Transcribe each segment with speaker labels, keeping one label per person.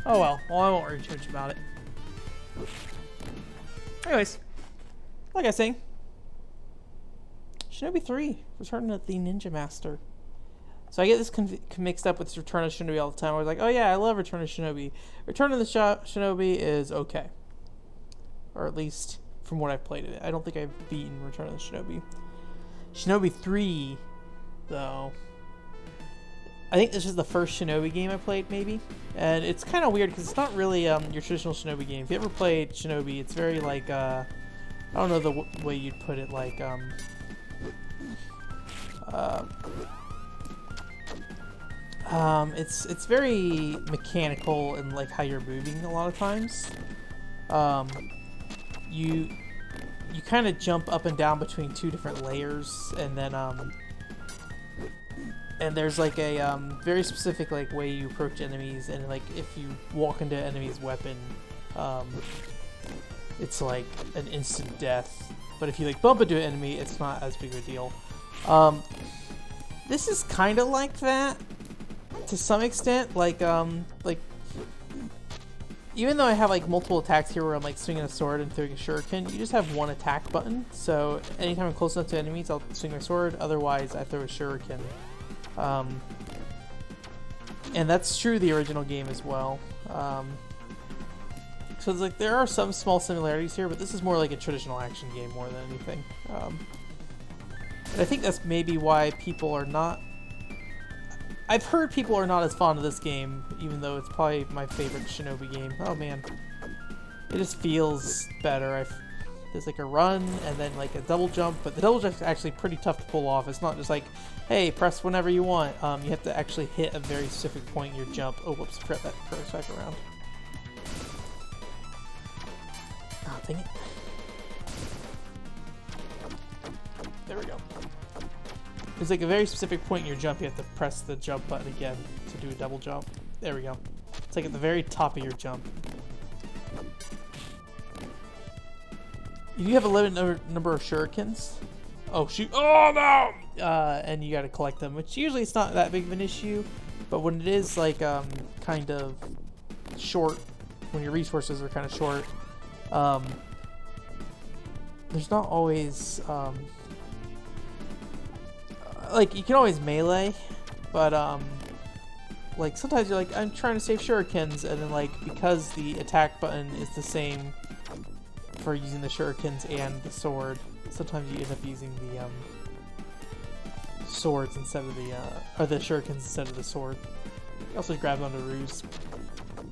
Speaker 1: Oh well. Well, I won't worry too much about it. Anyways, like I was saying, Shinobi 3, Return of the Ninja Master. So I get this mixed up with Return of Shinobi all the time. I was like, oh yeah, I love Return of Shinobi. Return of the Shinobi is okay. Or at least from what I've played of it. I don't think I've beaten Return of the Shinobi. Shinobi 3, though, I think this is the first Shinobi game I played, maybe. And it's kind of weird because it's not really your traditional Shinobi game. If you ever played Shinobi, it's very like, I don't know the way you'd put it, like, it's very mechanical in like how you're moving a lot of times. You kind of jump up and down between two different layers, and then and there's like a very specific like way you approach enemies, and like if you walk into an enemy's weapon, it's like an instant death. But if you like bump into an enemy, it's not as big of a deal. This is kind of like that to some extent. Like even though I have like multiple attacks here where I'm like swinging a sword and throwing a shuriken, you just have one attack button. So anytime I'm close enough to enemies, I'll swing my sword. Otherwise, I throw a shuriken. And that's true of the original game as well. So it's like there are some small similarities here, but this is more like a traditional action game more than anything. And I think that's maybe why people are not... I've heard people are not as fond of this game, even though it's probably my favorite Shinobi game. Oh man. It just feels better. There's like a run and then like a double jump, but the double jump is actually pretty tough to pull off. It's not just like, hey, press whenever you want. You have to actually hit a very specific point in your jump. Oh, whoops, forgot that first back around. Ah, dang it. There we go. There's like a very specific point in your jump. You have to press the jump button again to do a double jump. There we go. It's like at the very top of your jump. You do have a limited number of shurikens. Oh shoot! Oh no! And you got to collect them, which usually it's not that big of an issue, but when it is like kind of short, when your resources are kind of short, there's not always like you can always melee, but like sometimes you're like, I'm trying to save shurikens, and then like because the attack button is the same for using the shurikens and the sword, sometimes you end up using the swords instead of the or the shurikens instead of the sword. You also grab onto roofs.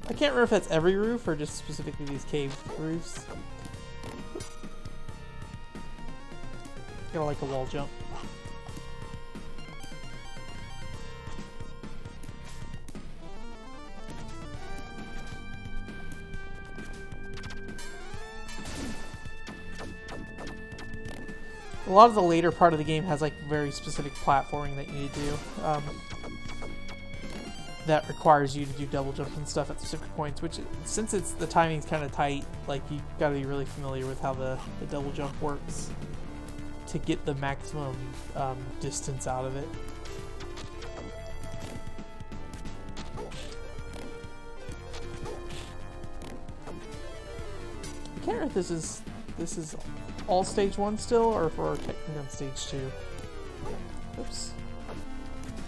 Speaker 1: I can't remember if that's every roof or just specifically these cave roofs. Gotta like a wall jump. A lot of the later part of the game has like very specific platforming that you need to do that requires you to do double jumps and stuff at specific points, which since the timing's kind of tight, like you gotta be really familiar with how the double jump works to get the maximum distance out of it. I can't remember if this is all stage 1 still, or if we're technically on stage 2. Oops.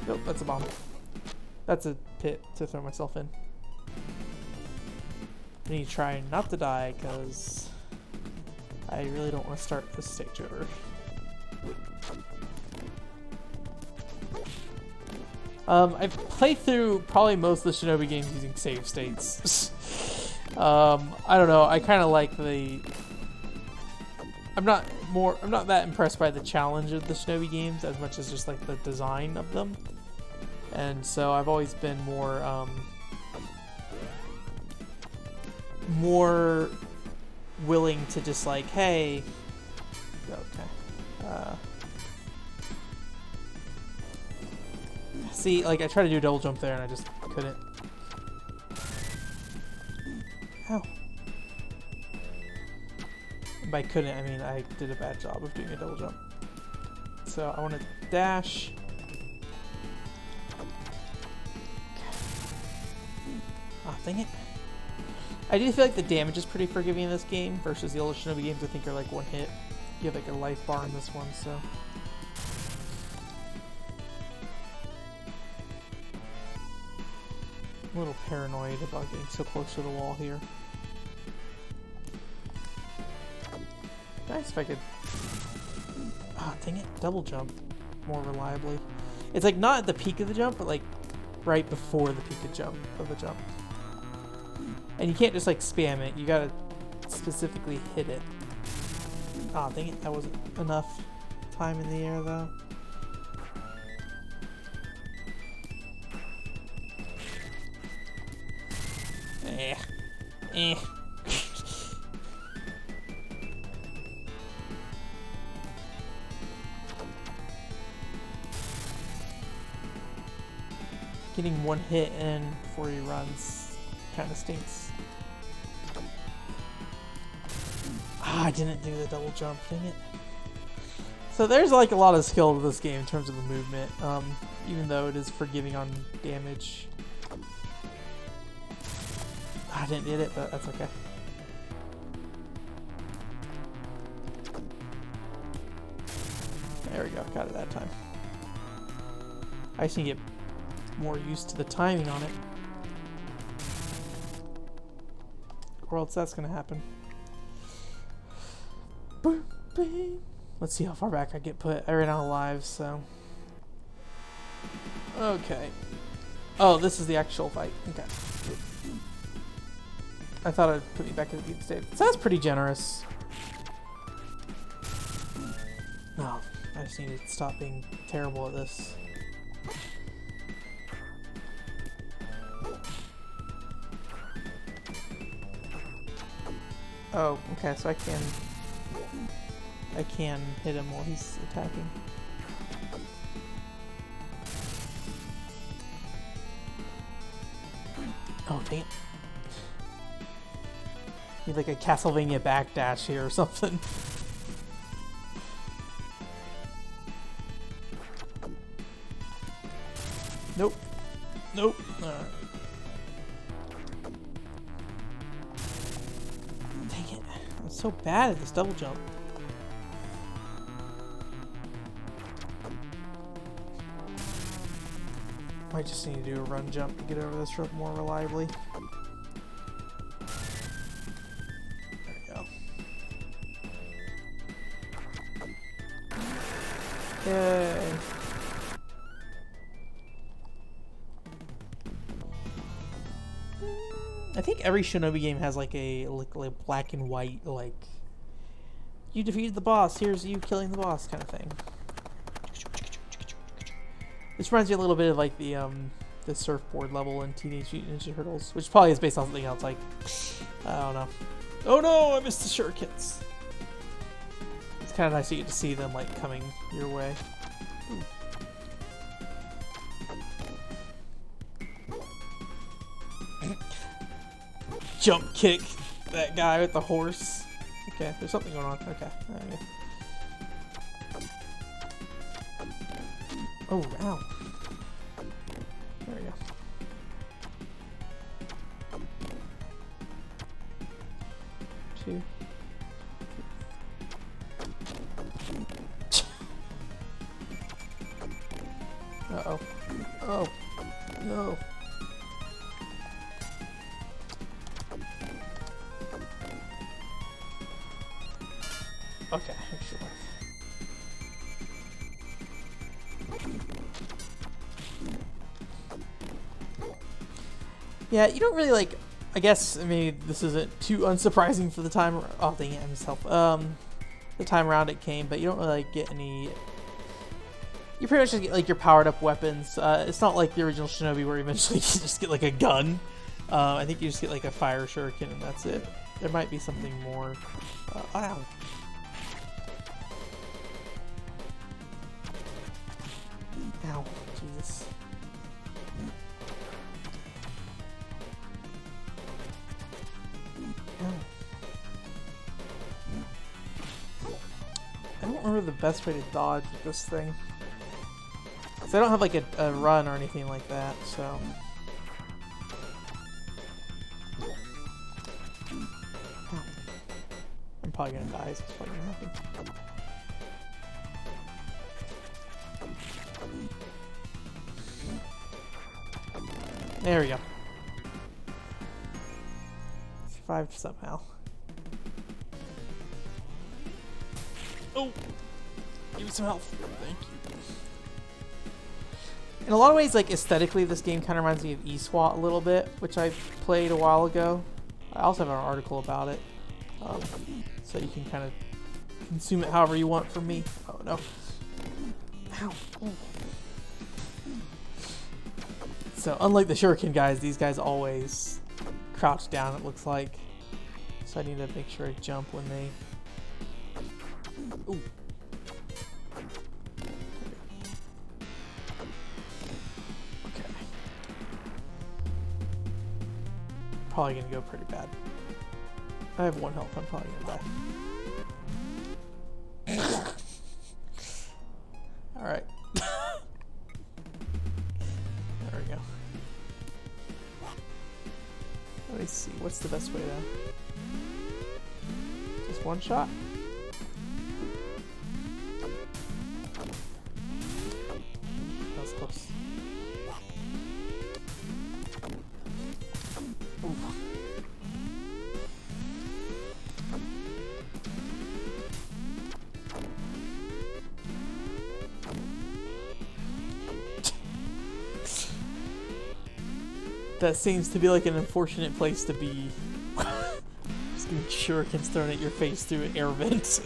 Speaker 1: Nope, that's a bomb. That's a pit to throw myself in. I need to try not to die, because I really don't want to start this stage over. I've played through probably most of the Shinobi games using save states. I don't know, I kind of like the... I'm not that impressed by the challenge of the Shinobi games as much as just like the design of them, and so I've always been more willing to just like, hey, okay, see, like I tried to do a double jump there and I just couldn't. Ow. By couldn't, I mean I did a bad job of doing a double jump. So I want to dash. Ah, dang it. I do feel like the damage is pretty forgiving in this game versus the older Shinobi games I think are like one hit. You have like a life bar in this one, so. I'm a little paranoid about getting so close to the wall here. Nice if I could... Ah, dang it. Double jump more reliably. It's like not at the peak of the jump, but like right before the peak of the jump. And you can't just like spam it. You gotta specifically hit it. Ah, dang it. That wasn't enough time in the air though. Eh. Getting one hit in before he runs kind of stinks. Ah, I didn't do the double jump, dang it. So there's like a lot of skill to this game in terms of the movement, even though it is forgiving on damage. I didn't get it, but that's okay. There we go, got it that time. I just need to get more used to the timing on it. Or else that's gonna happen. Let's see how far back I get put. I ran out of lives, so. Okay. Oh, this is the actual fight. Okay. I thought it'd put me back at the beat stage. So that's pretty generous. No, I just need to stop being terrible at this. Oh, okay, so I can hit him while he's attacking. Oh, dang it. Need like a Castlevania backdash here or something. Nope. Nope. Alright. Dang it. I'm so bad at this double jump. I just need to do a run jump to get over this more reliably. There we go. Yay. I think every Shinobi game has like a black and white, like, you defeated the boss, here's you killing the boss kind of thing. This reminds me a little bit of like the surfboard level in Teenage Mutant Ninja Turtles, which probably is based on something else, like, I don't know. Oh no, I missed the shurikens. It's kind of nice to see them like coming your way. Ooh. Jump kick that guy with the horse. Okay, there's something going on. Okay. Oh, ow. There we go. Two. Uh-oh. Oh. No. Okay, extra life. Yeah, you don't really like, I guess maybe this isn't too unsurprising for the time. Oh, dang it, I missed help. The time around it came, but you don't really like get any. You pretty much just get like your powered up weapons. It's not like the original Shinobi where eventually you just get like a gun. I think you just get like a fire shuriken and that's it. There might be something more. Ow. Ow, Jesus. Ow. I don't remember the best way to dodge this thing. Because I don't have like a run or anything like that, so. probably gonna die, so it's probably gonna happen. There we go. Survived somehow. Oh! Give me some health. Thank you. In a lot of ways, like, aesthetically, this game kind of reminds me of eSWAT a little bit, which I played a while ago. I also have an article about it. So you can kind of consume it however you want from me. Oh, no. Ow. Ooh. So, unlike the shuriken guys, these guys always crouch down, it looks like. So I need to make sure I jump when they... Ooh. Okay. Probably gonna go pretty bad. I have 1 health, I'm probably gonna die. Alright. There we go. Let me see, what's the best way to... Just 1 shot? That was close. Ooh. That seems to be like an unfortunate place to be. Just getting shurikens thrown at your face through an air vent.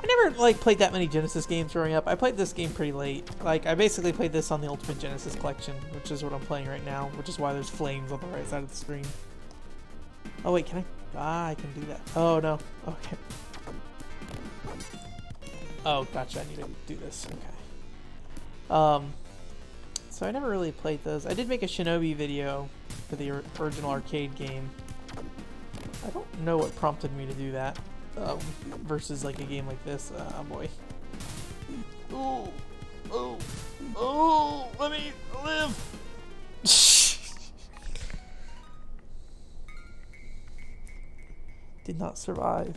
Speaker 1: I never like played that many Genesis games growing up. I played this game pretty late. Like I basically played this on the Ultimate Genesis Collection, which is what I'm playing right now, which is why there's flames on the right side of the screen. Oh wait, can I? Ah, I can do that. Oh no. Okay. Oh, gotcha. I need to do this. Okay. So I never really played those. I did make a Shinobi video for the original arcade game. I don't know what prompted me to do that, versus like a game like this. Oh boy. Oh, oh, oh, let me live! Did not survive.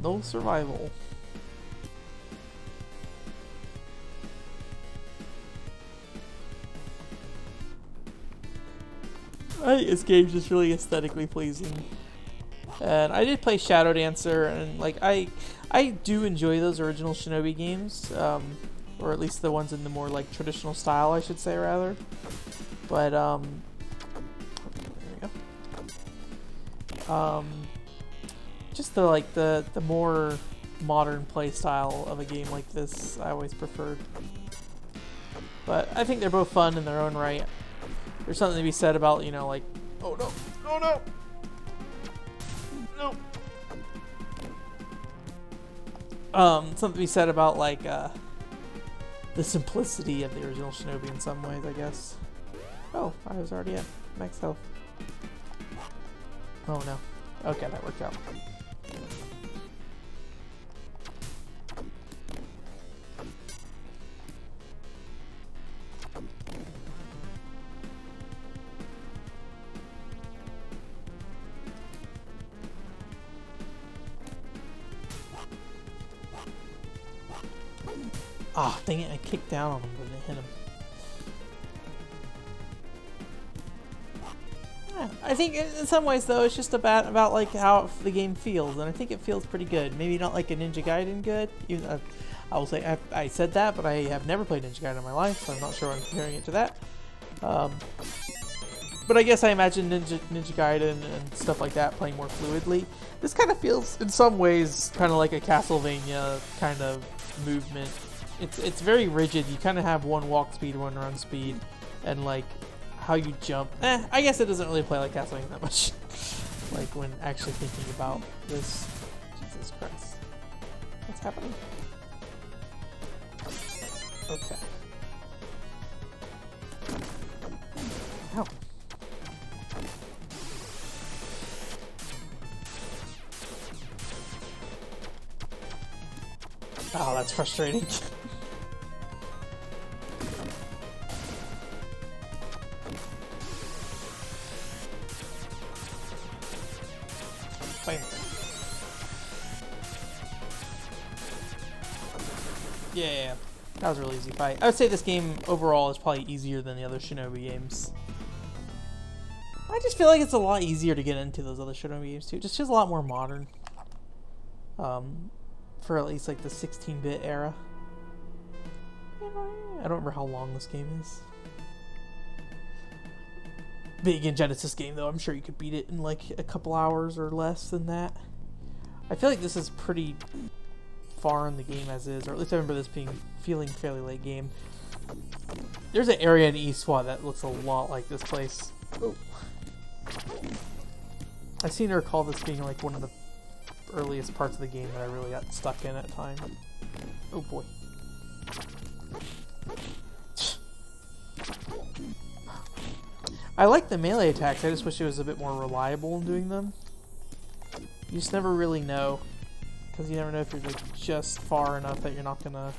Speaker 1: No survival. I think this game's just really aesthetically pleasing. And I did play Shadow Dancer, and like I do enjoy those original Shinobi games, or at least the ones in the more like traditional style, I should say, rather. But there we go. Just the more modern play style of a game like this, I always preferred. But I think they're both fun in their own right. There's something to be said about, you know, like, oh no, oh no, no. Something to be said about like the simplicity of the original Shinobi in some ways, I guess. Oh, I was already at max health. Oh no. Okay, that worked out. Ah, oh, dang it, I kicked down on him, but it hit him. Yeah, I think in some ways, though, it's just about like how the game feels, and I think it feels pretty good. Maybe not like a Ninja Gaiden good. Even, I will say, I said that, but I have never played Ninja Gaiden in my life, so I'm not sure I'm comparing it to that. But I guess I imagine Ninja Gaiden and stuff like that playing more fluidly. This kind of feels, in some ways, kind of like a Castlevania kind of movement. It's very rigid. You kind of have one walk speed, one run speed, and like how you jump. I guess it doesn't really play like Castlevania that much. Like when actually thinking about this. Jesus Christ. What's happening? Okay. Ow. Oh, that's frustrating. Finally. Yeah, that was a really easy fight. I would say this game overall is probably easier than the other Shinobi games. I just feel like it's a lot easier to get into those other Shinobi games too. It just feels a lot more modern. For at least like the 16-bit era. I don't remember how long this game is. Big in Genesis game though, I'm sure you could beat it in like a couple hours or less than that. I feel like this is pretty far in the game as is, or at least I remember this feeling fairly late game. There's an area in East SWAT that looks a lot like this place. Oh. I seem to recall this being like one of the earliest parts of the game that I really got stuck in at time. Oh boy. I like the melee attacks, I just wish it was a bit more reliable in doing them. You just never really know, because you never know if you're like just far enough that you're not gonna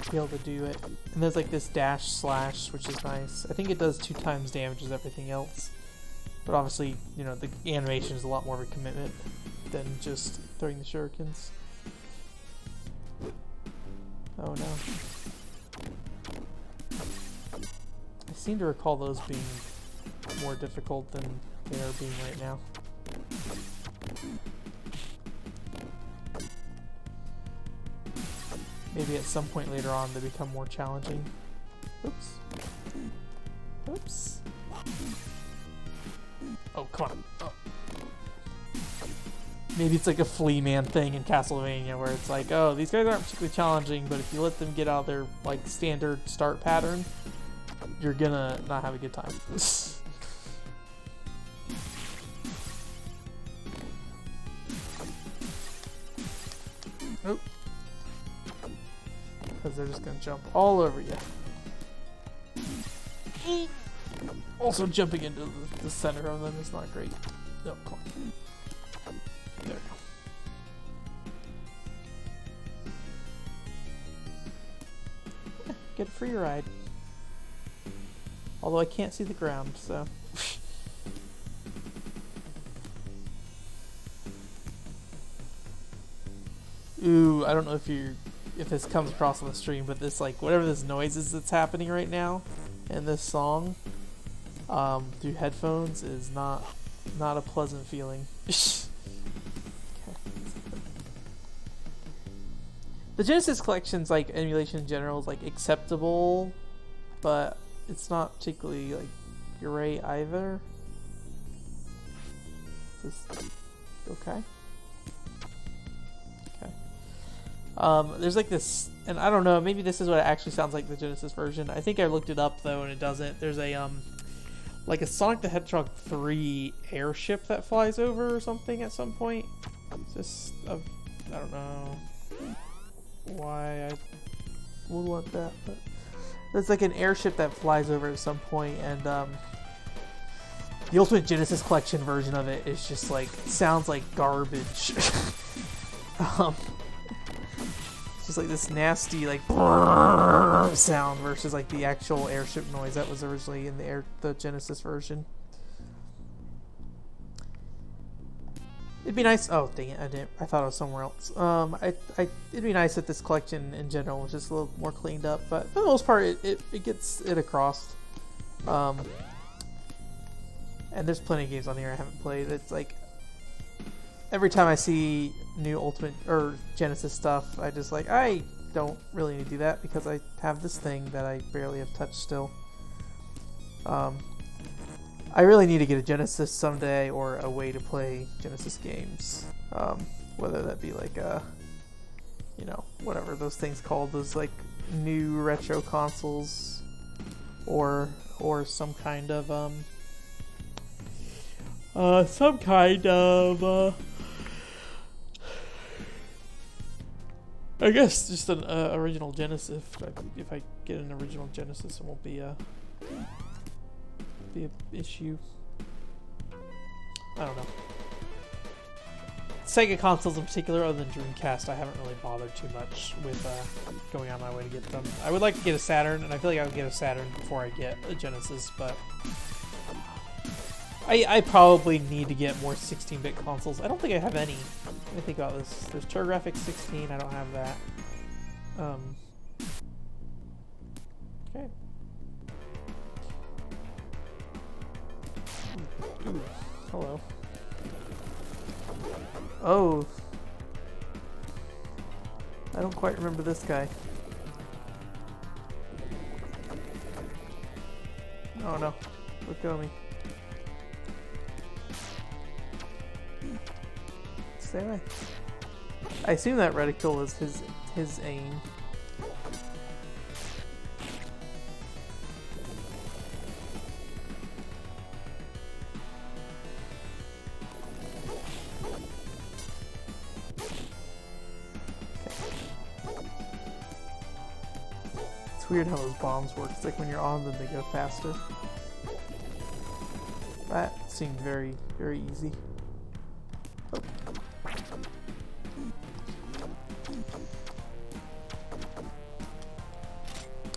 Speaker 1: be able to do it. And there's like this dash slash, which is nice. I think it does 2 times damage as everything else. But obviously, you know, the animation is a lot more of a commitment than just throwing the shurikens. Oh no. I seem to recall those being more difficult than they are being right now. Maybe at some point later on they become more challenging. Oops. Oops. Oh, come on. Oh. Maybe it's like a Flea Man thing in Castlevania where it's like, oh, these guys aren't particularly challenging, but if you let them get out of their like standard start pattern, you're gonna not have a good time. Oh. Because they're just gonna jump all over you. Also, jumping into the center of them is not great. No, come on. There we go. Yeah, get a free ride. Although I can't see the ground, so. Ooh, I don't know if this comes across on the stream, but this like whatever this noise is that's happening right now in this song through headphones is not a pleasant feeling. Okay. The Genesis Collection's like emulation in general is like acceptable, but it's not particularly like great either. Is this okay? There's like this, and I don't know, maybe this is what it actually sounds like the Genesis version. I think I looked it up though and it doesn't. There's a like a Sonic the Hedgehog 3 airship that flies over or something at some point. It's just I don't know why I would want that, but there's like an airship that flies over at some point, and the Ultimate Genesis Collection version of it is just like sounds like garbage. It's just like this nasty like sound versus like the actual airship noise that was originally in the Genesis version. It'd be nice. Oh dang it! I thought it was somewhere else. It'd be nice if this collection in general was just a little more cleaned up, but for the most part, it gets it across. And there's plenty of games on here I haven't played. It's like every time I see new Ultimate or Genesis stuff, I just like I don't really need to do that because I have this thing that I barely have touched still. I really need to get a Genesis someday, or a way to play Genesis games. Whether that be like you know, whatever those things called, those like new retro consoles, or some kind of I guess just an original Genesis. If I get an original Genesis, it won't be an issue. I don't know. Sega consoles in particular, other than Dreamcast, I haven't really bothered too much with going on my way to get them. I would like to get a Saturn, and I feel like I would get a Saturn before I get a Genesis, but I probably need to get more 16-bit consoles. I don't think I have any. Let me think about this. There's TurboGrafx 16. I don't have that. Okay. Ooh, hello. Oh. I don't quite remember this guy. Oh no. Look at me. Stay away. I assume that reticle is his aim. It's weird how those bombs work. It's like when you're on them, they go faster. That seemed very, very easy. Oh.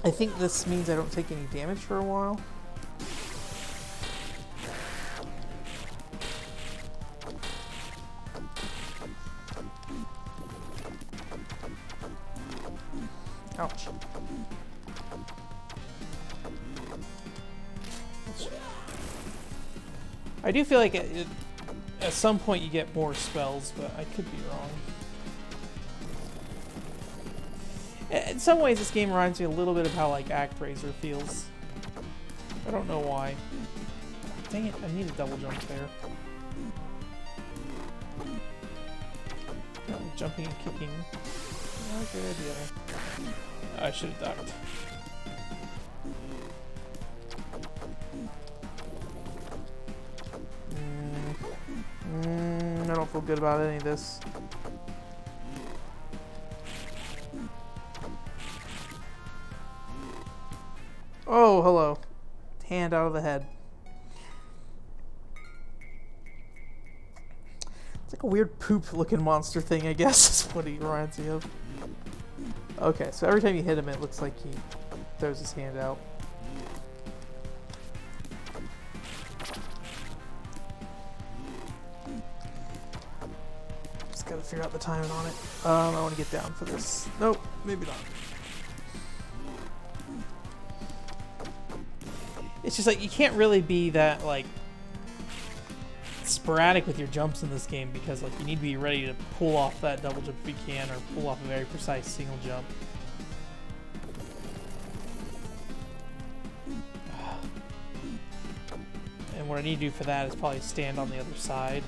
Speaker 1: I think this means I don't take any damage for a while. Ouch. I do feel like at some point you get more spells, but I could be wrong. In some ways, this game reminds me a little bit of how like ActRaiser feels. I don't know why. Dang it! I need a double jump there. No, jumping and kicking. Not a good idea. I should have ducked. I don't feel good about any of this. Oh, hello. Hand out of the head. It's like a weird poop-looking monster thing, I guess, is what he reminds me of. Okay, so every time you hit him, it looks like he throws his hand out. Just gotta figure out the timing on it. I want to get down for this. Nope, maybe not. It's just like you can't really be that like sporadic with your jumps in this game because like you need to be ready to pull off that double jump if you can, or pull off a very precise single jump. And what I need to do for that is probably stand on the other side,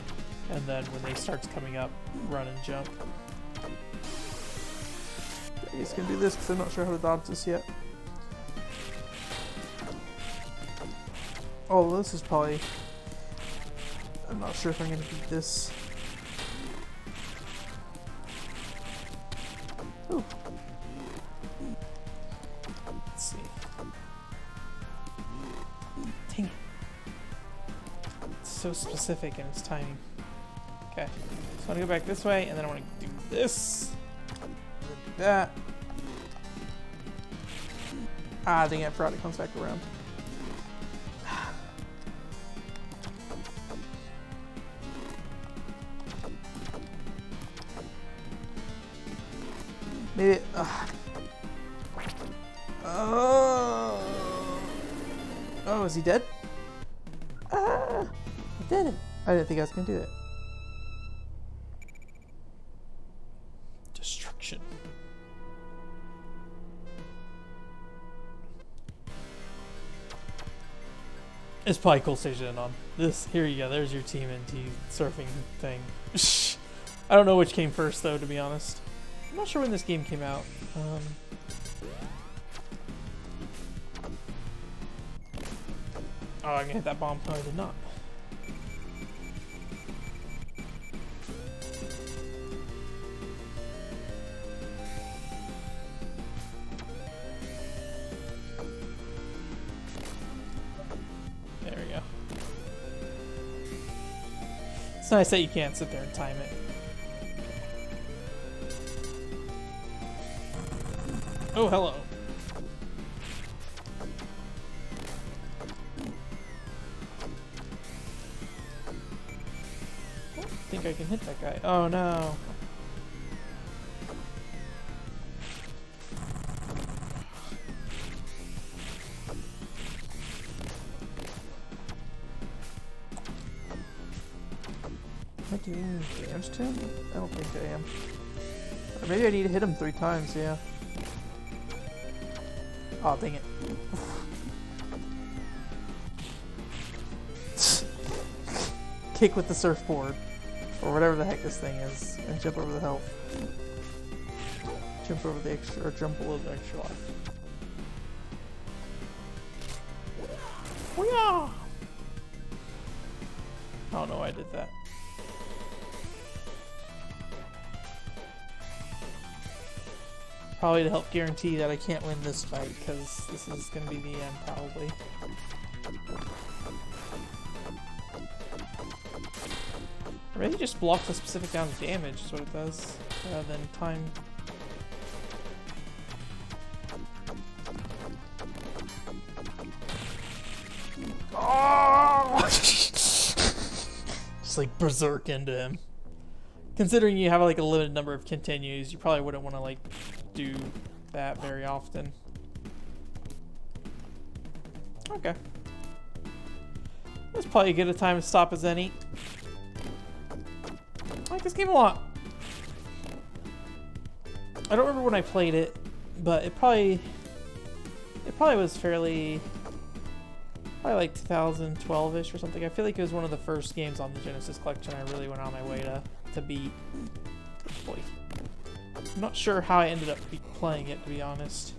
Speaker 1: and then when they starts coming up, run and jump. I'm just gonna do this because I'm not sure how to dodge this yet. Oh, this is probably... I'm not sure if I'm going to beat this. Ooh. Let's see. Dang it. It's so specific in its timing. Okay. So I want to go back this way, and then I want to do this. And then do that. Ah, dang it, I forgot it comes back around. Maybe. Oh, is he dead? I did it. I didn't think I was gonna do that. Destruction. It's probably cool stage to end on. This, here you go. There's your TMNT surfing thing. I don't know which came first, though, to be honest. I'm not sure when this game came out. Oh, I'm gonna hit that bomb. No, I did not. There we go. It's nice that you can't sit there and time it. Oh, hello. I can hit that guy. Oh no. Am I doing damage to him? I don't think I am. Or maybe I need to hit him 3 times, yeah. Oh, dang it. Kick with the surfboard. Or whatever the heck this thing is. And jump over the health. Jump over the extra, or jump below the extra life. Hoo-yah! I don't know why I did that. Probably to help guarantee that I can't win this fight, because this is going to be the end, probably. Or maybe just blocks a specific amount of damage is what it does, rather than time. Oh! Just like berserk into him. Considering you have like a limited number of continues, you probably wouldn't want to like do that very often. Okay. That's probably as good a time to stop as any. I like this game a lot. I don't remember when I played it, but it probably was fairly, probably like 2012-ish or something. I feel like it was one of the first games on the Genesis collection I really went on my way to beat. Boy. I'm not sure how I ended up playing it, to be honest.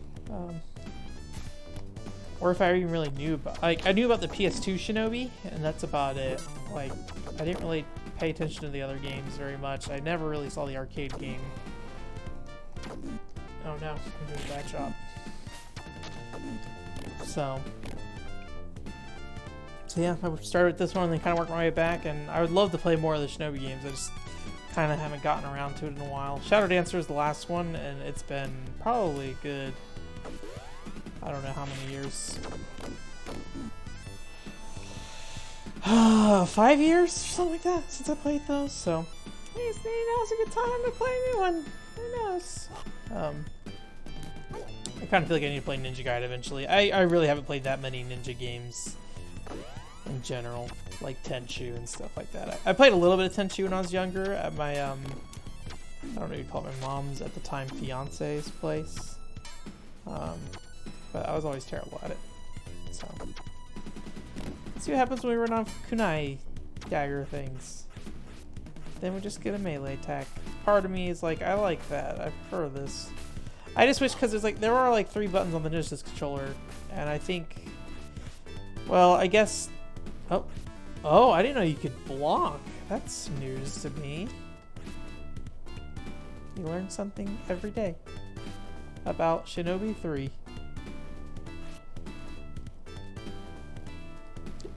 Speaker 1: Or if I even really knew about, like, I knew about the PS2 Shinobi, and that's about it. Like, I didn't really pay attention to the other games very much. I never really saw the arcade game. Oh no, I'm doing a bad job. So yeah, I started with this one and then kind of worked my way back, and I would love to play more of the Shinobi games. I just kind of haven't gotten around to it in a while. Shadow Dancer is the last one, and it's been probably good, I don't know how many years. 5 years or something like that since I played those, so hey, now's a good time to play a new one. Who knows? I kind of feel like I need to play Ninja Gaiden eventually. I really haven't played that many ninja games in general, like Tenchu and stuff like that. I played a little bit of Tenchu when I was younger at my, I don't know what you call it, my mom's, at the time, fiance's place. But I was always terrible at it, so. Let's see what happens when we run off kunai dagger things. Then we just get a melee attack. Part of me is like, I like that. I prefer this. I just wish, because there are like 3 buttons on the Genesis controller, and I think, well, I guess, oh, I didn't know you could block. That's news to me. You learn something every day about Shinobi 3.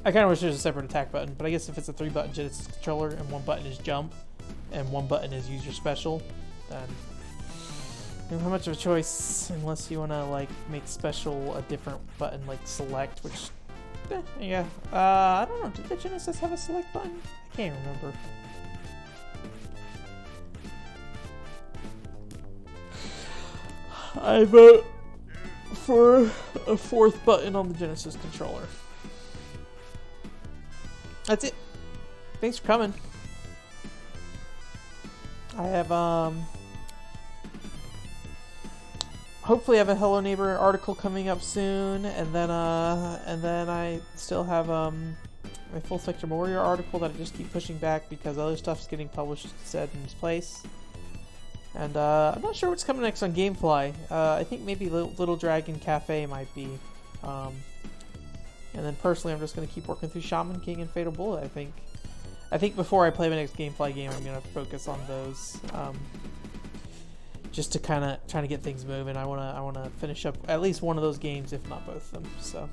Speaker 1: I kind of wish there was a separate attack button, but I guess if it's a 3-button Genesis controller and 1 button is jump and 1 button is use your special, then you don't have much of a choice unless you want to like make special a different button, like select, which, yeah. I don't know, did the Genesis have a select button? I can't remember. I vote for a 4th button on the Genesis controller. That's it. Thanks for coming. I have hopefully I have a Hello Neighbor article coming up soon, and then I still have my Full Spectrum Warrior article that I just keep pushing back because other stuff's getting published instead in its place. And I'm not sure what's coming next on Gamefly. I think maybe Little Dragon Cafe might be. And then personally, I'm just going to keep working through Shaman King and Fatal Bullet, I think before I play my next Gamefly game, I'm going to focus on those. Just to kind of trying to get things moving. I want to finish up at least one of those games, if not both of them. So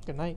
Speaker 1: good night.